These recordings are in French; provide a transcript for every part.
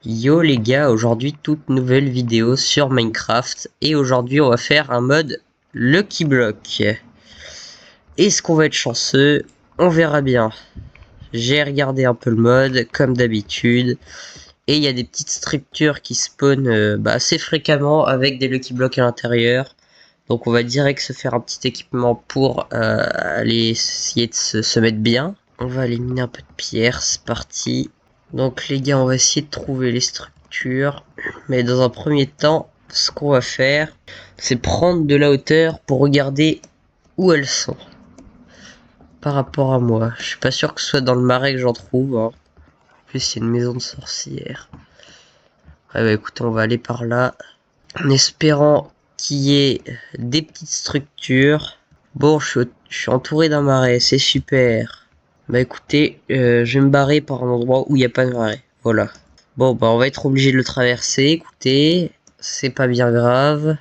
Yo les gars, aujourd'hui toute nouvelle vidéo sur Minecraft et aujourd'hui on va faire un mode Lucky Block. Est-ce qu'on va être chanceux? On verra bien. J'ai regardé un peu le mode comme d'habitude et il y a des petites structures qui spawnent assez fréquemment avec des Lucky Blocks à l'intérieur. Donc on va direct se faire un petit équipement pour aller essayer de se mettre bien. On va aller miner un peu de pierre, c'est parti. Donc les gars, on va essayer de trouver les structures. Mais dans un premier temps, ce qu'on va faire, c'est prendre de la hauteur pour regarder où elles sont. Par rapport à moi. Je suis pas sûr que ce soit dans le marais que j'en trouve. En plus, il y a une maison de sorcière. Ouais, bah écoutez, on va aller par là. En espérant qu'il y ait des petites structures. Bon, je suis entouré d'un marais, c'est super. Bah écoutez, je vais me barrer par un endroit où il n'y a pas de marais. Voilà. Bon, bah on va être obligé de le traverser. Écoutez, c'est pas bien grave.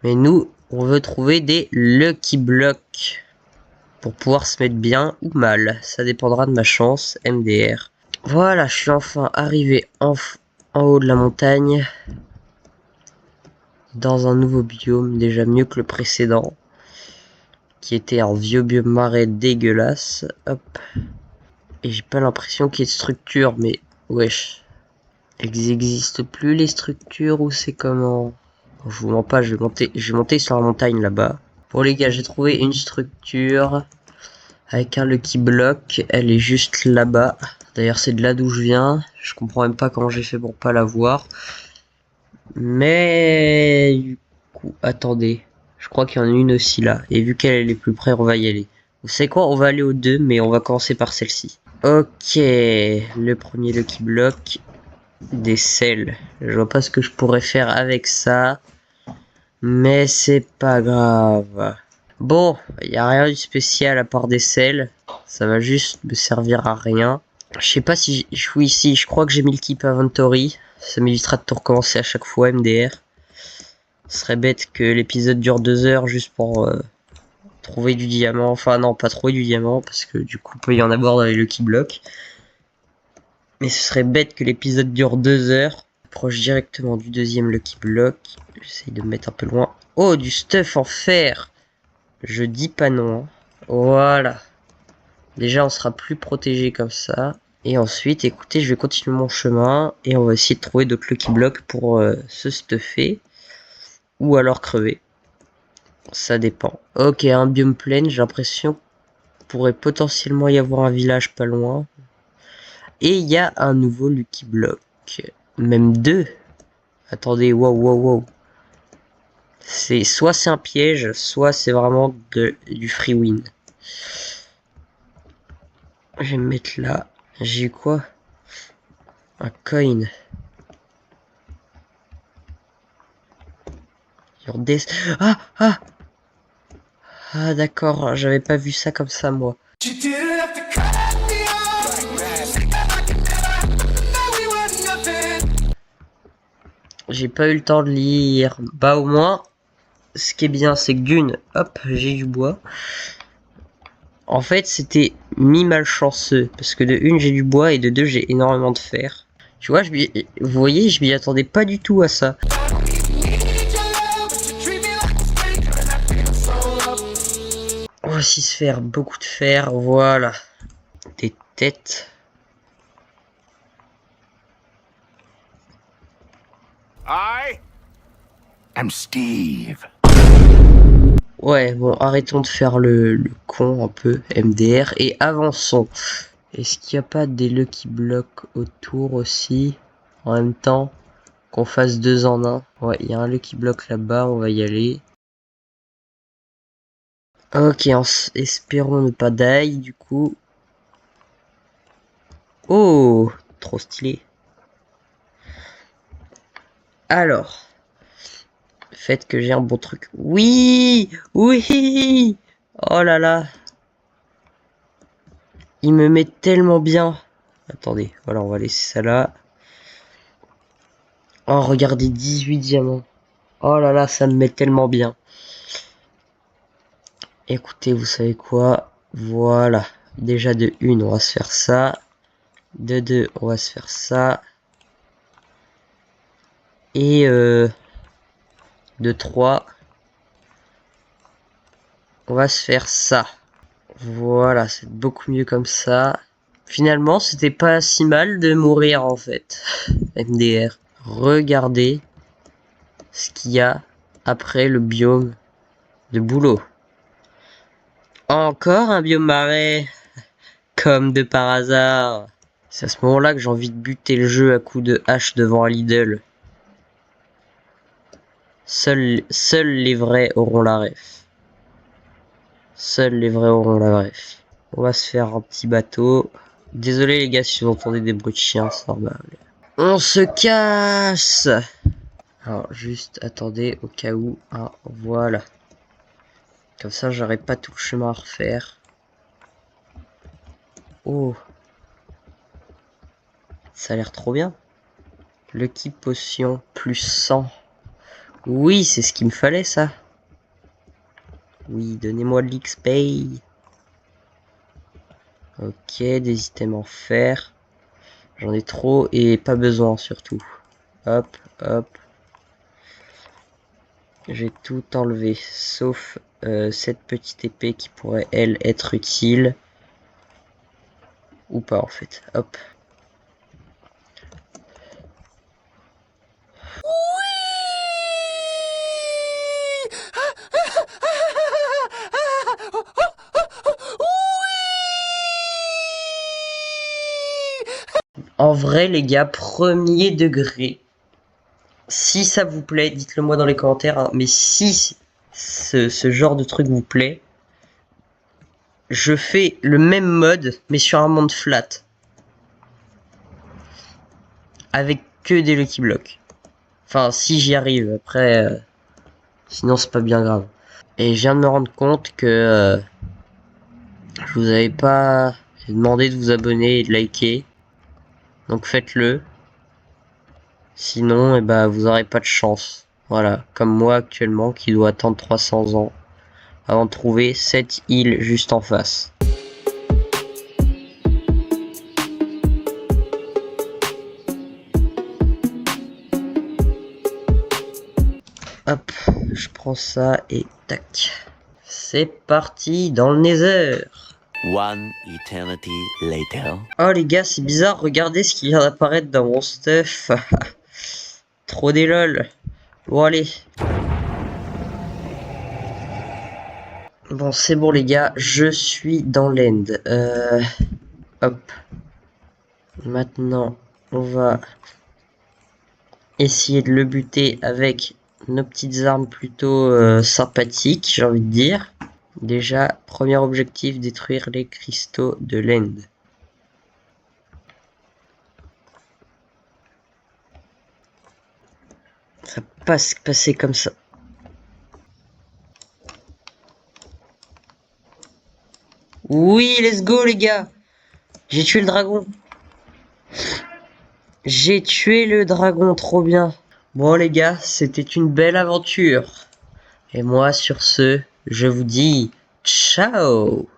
Mais nous, on veut trouver des Lucky Blocks pour pouvoir se mettre bien ou mal. Ça dépendra de ma chance, MDR. Voilà, je suis enfin arrivé en haut de la montagne. Dans un nouveau biome, déjà mieux que le précédent. Qui était un vieux biome marais dégueulasse. Hop. Et j'ai pas l'impression qu'il y ait de structure, mais wesh. Elles n'existent plus les structures ou c'est comment? Je vous mens pas, je vais monter sur la montagne là-bas. Bon les gars, j'ai trouvé une structure avec un Lucky Block. Elle est juste là-bas. D'ailleurs, c'est de là d'où je viens. Je comprends même pas comment j'ai fait pour pas la voir. Mais du coup, attendez. Je crois qu'il y en a une aussi là. Et vu qu'elle est plus près, on va y aller. Vous savez quoi? On va aller aux deux, mais on va commencer par celle-ci. Ok, le premier Lucky Block. Des sels. Je vois pas ce que je pourrais faire avec ça. Mais c'est pas grave. Bon, il n'y a rien de spécial à part des sels. Ça va juste me servir à rien. Je sais pas si je suis ici. Je crois que j'ai mis le keep inventory. Ça m'évitera de tout recommencer à chaque fois, MDR. Ce serait bête que l'épisode dure 2 heures juste pour trouver du diamant. Enfin non, pas trouver du diamant parce que du coup il peut y en avoir dans les Lucky Blocks. Mais ce serait bête que l'épisode dure 2 heures. Approche directement du deuxième Lucky Block. J'essaye de me mettre un peu loin. Oh, du stuff en fer. Je dis pas non. Hein. Voilà. Déjà, on sera plus protégé comme ça. Et ensuite, écoutez, je vais continuer mon chemin. Et on va essayer de trouver d'autres Lucky Blocks pour se stuffer. Ou alors crever. Ça dépend. Ok, un biome plein. J'ai l'impression qu'il pourrait potentiellement y avoir un village pas loin. Et il y a un nouveau Lucky Block. Même deux. Attendez, wow, wow, wow. C'est soit c'est un piège, soit c'est vraiment du free win. Je vais me mettre là. J'ai eu quoi? Un coin. Sur des... Ah, ah. Ah d'accord, j'avais pas vu ça comme ça moi. J'ai pas eu le temps de lire. Bah au moins, ce qui est bien, c'est que d'une, hop, j'ai du bois. En fait, c'était mi-malchanceux. Parce que de une, j'ai du bois et de deux, j'ai énormément de fer. Tu vois, vous voyez, je m'y attendais pas du tout à ça. On va aussi se faire beaucoup de fer, voilà. Des têtes. I am Steve. Ouais, bon, arrêtons de faire le con un peu, MDR, et avançons. Est-ce qu'il n'y a pas des Lucky Blocks autour aussi, en même temps, qu'on fasse 2 en 1? Ouais, il y a un Lucky Block là-bas, on va y aller. Ok, espérons ne pas die, du coup. Oh, trop stylé. Alors, faites que j'ai un bon truc. Oui, oui. Oh là là. Il me met tellement bien. Attendez, voilà, on va laisser ça là. Oh, regardez, 18 diamants. Oh là là, ça me met tellement bien. Écoutez, vous savez quoi? Voilà. Déjà de une, on va se faire ça. De 2, on va se faire ça. Et de 3, on va se faire ça. Voilà, c'est beaucoup mieux comme ça. Finalement, c'était pas si mal de mourir en fait. MDR. Regardez ce qu'il y a après le biome de boulot. Encore un biome marais. Comme de par hasard. C'est à ce moment-là que j'ai envie de buter le jeu à coups de hache devant un Lidl. Seuls les vrais auront la ref. Seuls les vrais auront la ref. On va se faire un petit bateau. Désolé les gars si vous entendez des bruits de chiens, c'est normal. On se casse. Alors juste attendez au cas où. Ah voilà. Comme ça j'aurai pas tout le chemin à refaire. Oh. Ça a l'air trop bien. Lucky potion plus 100. Oui, c'est ce qu'il me fallait ça. Oui, donnez-moi de l'XP. Ok, des items en fer. J'en ai trop et pas besoin surtout. Hop, hop. J'ai tout enlevé, sauf cette petite épée qui pourrait, elle, être utile. Ou pas en fait. Hop. En vrai, les gars, premier degré. Si ça vous plaît, dites-le moi dans les commentaires. Hein, mais si ce genre de truc vous plaît, je fais le même mode, mais sur un monde flat. Avec que des Lucky Blocks. Enfin, si j'y arrive. Après, sinon c'est pas bien grave. Et je viens de me rendre compte que je vous avais pas demandé de vous abonner et de liker. Donc faites-le. Sinon, vous aurez pas de chance. Voilà, comme moi actuellement qui dois attendre 300 ans avant de trouver cette île juste en face. Hop, je prends ça et tac. C'est parti dans le Nether. One eternity later. Oh les gars, c'est bizarre, regardez ce qui vient d'apparaître dans mon stuff. Trop des lol. Bon allez. Bon c'est bon les gars, je suis dans l'end. Hop. Maintenant, on va essayer de le buter avec nos petites armes plutôt sympathiques, j'ai envie de dire. Déjà, premier objectif, détruire les cristaux de l'end. Ça va pas se passer comme ça. Oui, let's go les gars. J'ai tué le dragon. J'ai tué le dragon, trop bien. Bon les gars, c'était une belle aventure. Et moi sur ce, je vous dis ciao.